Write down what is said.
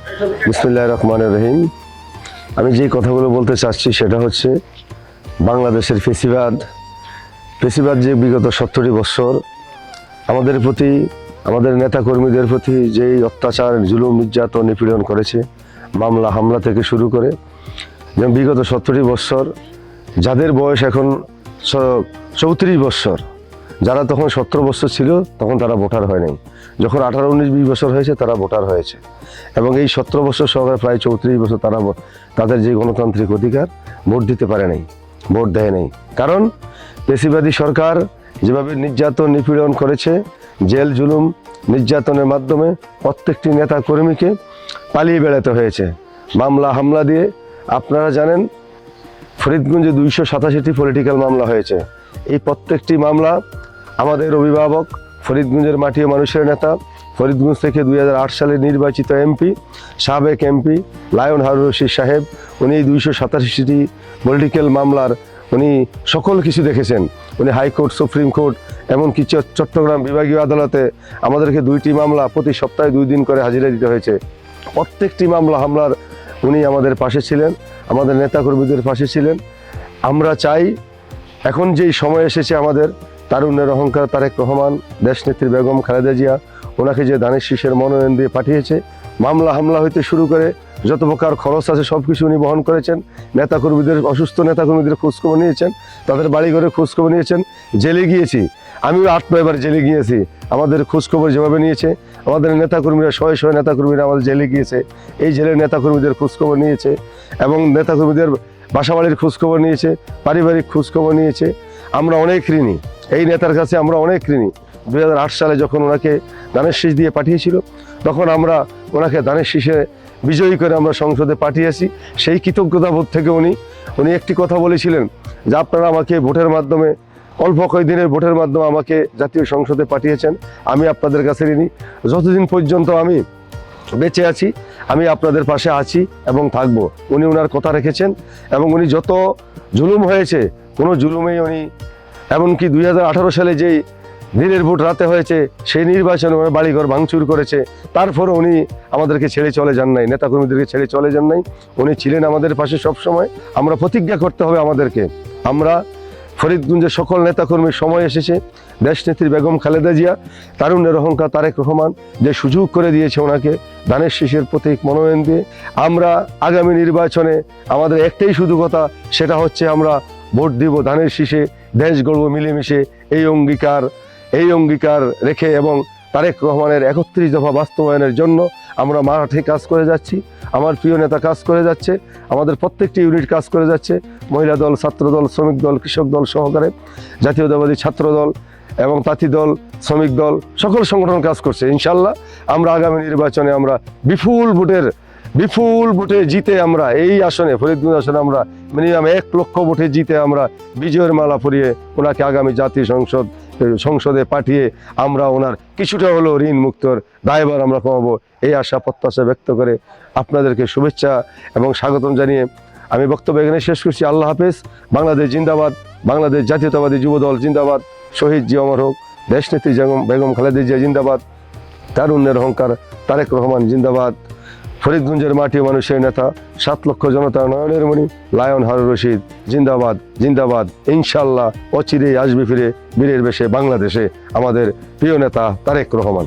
বিসমিল্লাহির রহমানির রহিম। আমি যে কথাগুলো বলতে চাচ্ছি সেটা হচ্ছে বাংলাদেশের ফেসিবাদ যে বিগত 70 বছর আমাদের প্রতি, আমাদের নেতাকর্মীদের প্রতি যেই অত্যাচার, জুলুম, নির্যাতন, নিপীড়ন করেছে, মামলা হামলা থেকে শুরু করে, যেমন বিগত 70 বছর যাদের বয়স এখন 34 বছর, যারা তখন 17 বছর ছিল তখন তারা ভোটার হয় নাই, যখন 18, 19, 20 বছর হয়েছে তারা ভোটার হয়েছে, এবং এই 17 বছর সহকারে প্রায় 34 বছর তারা তাদের যে গণতান্ত্রিক অধিকার ভোট দিতে পারে নাই, ভোট দেয় নাই। কারণ পেশিবাদী সরকার যেভাবে নির্যাতন নিপীড়ন করেছে, জেল জুলুম নির্যাতনের মাধ্যমে প্রত্যেকটি নেতা কর্মীকে পালিয়ে বেড়াতে হয়েছে মামলা হামলা দিয়ে। আপনারা জানেন ফরিদগঞ্জে 287টি পলিটিক্যাল মামলা হয়েছে। এই প্রত্যেকটি মামলা আমাদের অভিভাবক, ফরিদগঞ্জের মাটি ও মানুষের নেতা, ফরিদগঞ্জ থেকে 2008 সালে নির্বাচিত এমপি, সাবেক এমপি লায়ন হারুন রশিদ সাহেব, উনি 287টি পলিটিক্যাল মামলার উনি সকল কিছু দেখেছেন। উনি হাইকোর্ট, সুপ্রিম কোর্ট, এমনকি চট্টগ্রাম বিভাগীয় আদালতে আমাদেরকে 2টি মামলা প্রতি সপ্তাহে 2 দিন করে হাজিরা দিতে হয়েছে। প্রত্যেকটি মামলা হামলার উনি আমাদের পাশে ছিলেন, আমাদের নেতাকর্মীদের পাশে ছিলেন। আমরা চাই এখন যেই সময় এসেছে আমাদের তারুণ্যের অহংকার তারেক রহমান, দেশনেত্রী বেগম খালেদা জিয়া, ওনাকে যে ধানের শীষের মনোনয়ন দিয়ে পাঠিয়েছে, মামলা হামলা হইতে শুরু করে যত প্রকার খরচ আছে সব কিছু উনি বহন করেছেন। নেতাকর্মীদের, অসুস্থ নেতাকর্মীদের খোঁজখবর নিয়েছেন, তাদের বাড়ি ঘরে খোঁজখবর নিয়েছেন। জেলে গিয়েছি, আমিও 8-9 বার জেলে গিয়েছি। আমাদের খোঁজখবর যেভাবে নিয়েছে, আমাদের নেতাকর্মীরা, শয়ে নেতাকর্মীরা আমাদের জেলে গিয়েছে, এই জেলের নেতাকর্মীদের খোঁজখবর নিয়েছে, এবং নেতাকর্মীদের বাসাবাড়ির খোঁজখবর নিয়েছে, পারিবারিক খোঁজখবর নিয়েছে। আমরা অনেক ঋণী, এই নেতার কাছে আমরা অনেক ঋণী। 2008 সালে যখন ওনাকে ধানের শীষ দিয়ে পাঠিয়েছিল, তখন আমরা ওনাকে ধানের শীষে বিজয়ী করে আমরা সংসদে পাঠিয়েছি। সেই কৃতজ্ঞতাবোধ থেকে উনি একটি কথা বলেছিলেন যে আপনারা আমাকে ভোটের মাধ্যমে, অল্প কয়েকদিনের ভোটের মাধ্যমে আমাকে জাতীয় সংসদে পাঠিয়েছেন, আমি আপনাদের কাছে ঋণী। যতদিন পর্যন্ত আমি বেঁচে আছি আমি আপনাদের পাশে আছি এবং থাকবো। উনি ওনার কথা রেখেছেন, এবং উনি যত জুলুম হয়েছে কোনো জুলুমেই উনি, এমনকি 2018 সালে যেই দিনের ভোট রাতে হয়েছে সেই নির্বাচনে বাড়িঘর ভাঙচুর করেছে, তারপরে উনি আমাদেরকে ছেড়ে চলে যান নাই, নেতাকর্মীদেরকে ছেড়ে চলে যান নাই। উনি ছিলেন আমাদের পাশে সব সময়। আমরা প্রতিজ্ঞা করতে হবে আমাদেরকে, আমরা ফরিদগঞ্জের সকল নেতাকর্মীর সময় এসেছে। দেশনেত্রী বেগম খালেদা জিয়া, তারুণ্যের অহংকার তারেক রহমান যে সুযোগ করে দিয়েছে ওনাকে ধানের শীষের প্রতীক মনোনয়ন দিয়ে, আমরা আগামী নির্বাচনে আমাদের একটাই শুধু কথা, সেটা হচ্ছে আমরা ভোট দিব ধানের শীষে, দেশ গড়ব মিলেমিশে। এই অঙ্গীকার রেখে এবং তারেক রহমানের 31 দফা বাস্তবায়নের জন্য আমরা মাঠে কাজ করে যাচ্ছি। আমার প্রিয় নেতা কাজ করে যাচ্ছে, আমাদের প্রত্যেকটি ইউনিট কাজ করে যাচ্ছে, মহিলা দল, ছাত্র দল, শ্রমিক দল, কৃষক দল সহকারে, জাতীয়তাবাদী ছাত্র দল এবং তাঁতি দল, শ্রমিক দল, সকল সংগঠন কাজ করছে। ইনশাল্লাহ আমরা আগামী নির্বাচনে আমরা বিপুল ভোটে জিতে আমরা এই আসনে, ফরিদগঞ্জ আসনে আমরা মিনিমাম 1 লক্ষ ভোটে জিতে আমরা বিজয়ের মালা পরিয়ে ওনাকে আগামী জাতীয় সংসদে পাঠিয়ে আমরা ওনার কিছুটা হলেও ঋণ মুক্তর দায়ভার আমরা কমাবো, এই আশা প্রত্যাশা ব্যক্ত করে আপনাদেরকে শুভেচ্ছা এবং স্বাগতম জানিয়ে আমি বক্তব্য এখানে শেষ করছি। আল্লাহ হাফেজ। বাংলাদেশ জিন্দাবাদ, বাংলাদেশ জাতীয়তাবাদী যুবদল জিন্দাবাদ, শহীদ জিয়া অমর হোক, দেশনেত্রী বেগম খালেদা জিয়া জিন্দাবাদ, তারুণ্যের অহংকার তারেক রহমান জিন্দাবাদ, ফরিদগঞ্জের মাটি মানুষের নেতা, 7 লক্ষ জনতার নয়নের মণি লায়ন হারুন রশিদ জিন্দাবাদ জিন্দাবাদ। ইনশাল্লাহ অচিরেই আসবে ফিরে বীরের বেশে বাংলাদেশে আমাদের প্রিয় নেতা তারেক রহমান।